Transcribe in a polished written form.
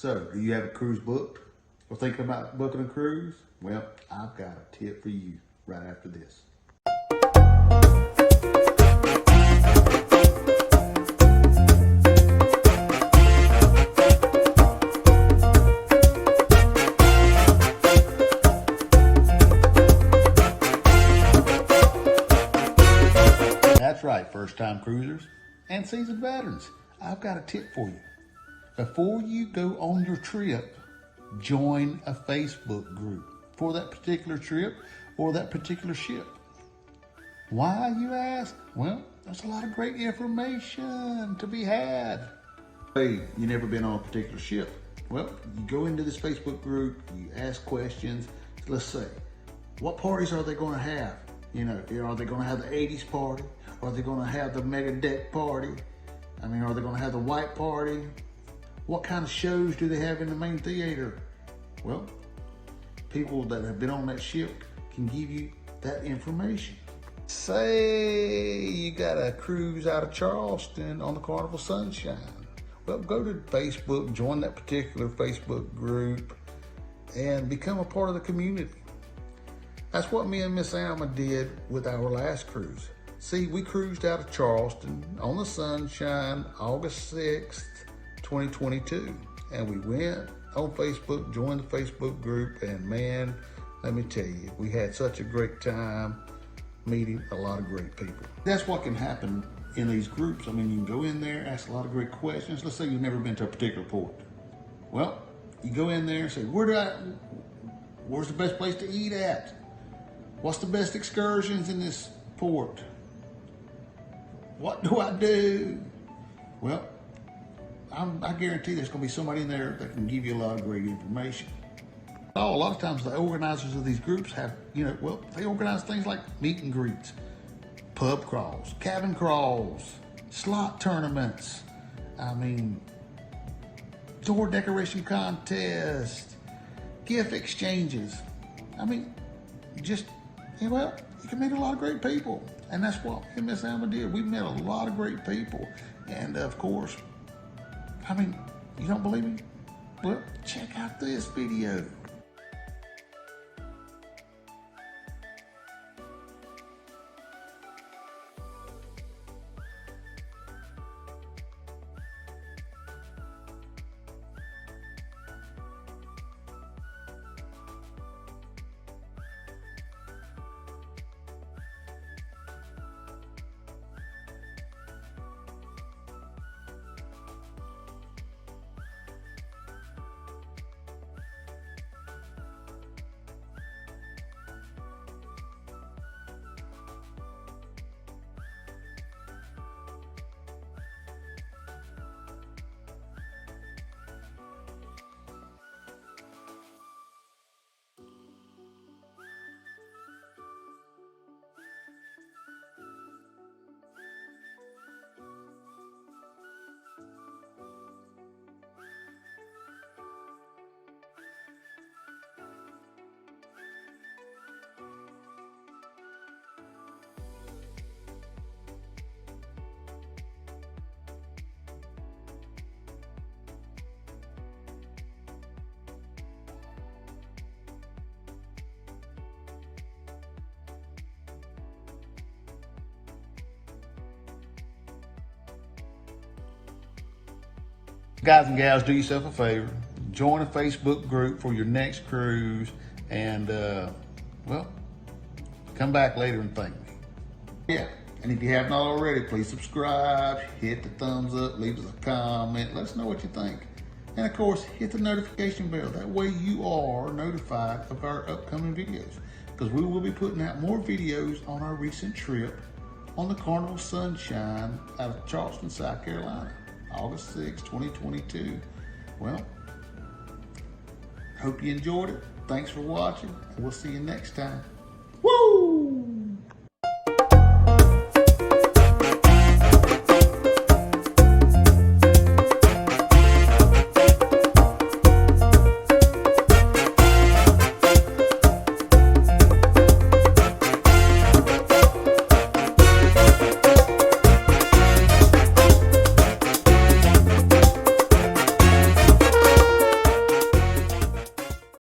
So, do you have a cruise booked or thinking about booking a cruise? Well, I've got a tip for you right after this. That's right, first-time cruisers and seasoned veterans. I've got a tip for you. Before you go on your trip, join a Facebook group for that particular trip or that particular ship. Why, you ask? Well, there's a lot of great information to be had. Hey, you never been on a particular ship? Well, you go into this Facebook group, you ask questions. Let's say, what parties are they going to have? You know, are they going to have the 80s party? Are they going to have the mega deck party? Are they going to have the white party? What kind of shows do they have in the main theater? Well, people that have been on that ship can give you that information. Say you got a cruise out of Charleston on the Carnival Sunshine. Well, go to Facebook, join that particular Facebook group, and become a part of the community. That's what me and Miss Alma did with our last cruise. See, we cruised out of Charleston on the Sunshine, August 6th, 2022. And we went on Facebook, joined the Facebook group, and man, let me tell you, we had such a great time meeting a lot of great people. That's what can happen in these groups. You can go in there, ask a lot of great questions. Let's say you've never been to a particular port. Well, you go in there and say, where's the best place to eat at? What's the best excursions in this port? What do I do? Well, I guarantee there's going to be somebody in there that can give you a lot of great information. A lot of times the organizers of these groups have, they organize things like meet and greets, pub crawls, cabin crawls, slot tournaments, door decoration contest, gift exchanges. You can meet a lot of great people. And that's what me and Miss Alma did. We met a lot of great people. And of course, you don't believe me? Well, check out this video. Guys and gals, do yourself a favor. Join a Facebook group for your next cruise and, come back later and thank me. Yeah, and if you have not already, please subscribe, hit the thumbs up, leave us a comment, let us know what you think. And of course, hit the notification bell. That way you are notified of our upcoming videos, because we will be putting out more videos on our recent trip on the Carnival Sunshine out of Charleston, South Carolina. August 6, 2022. Well, hope you enjoyed it. Thanks for watching, and we'll see you next time.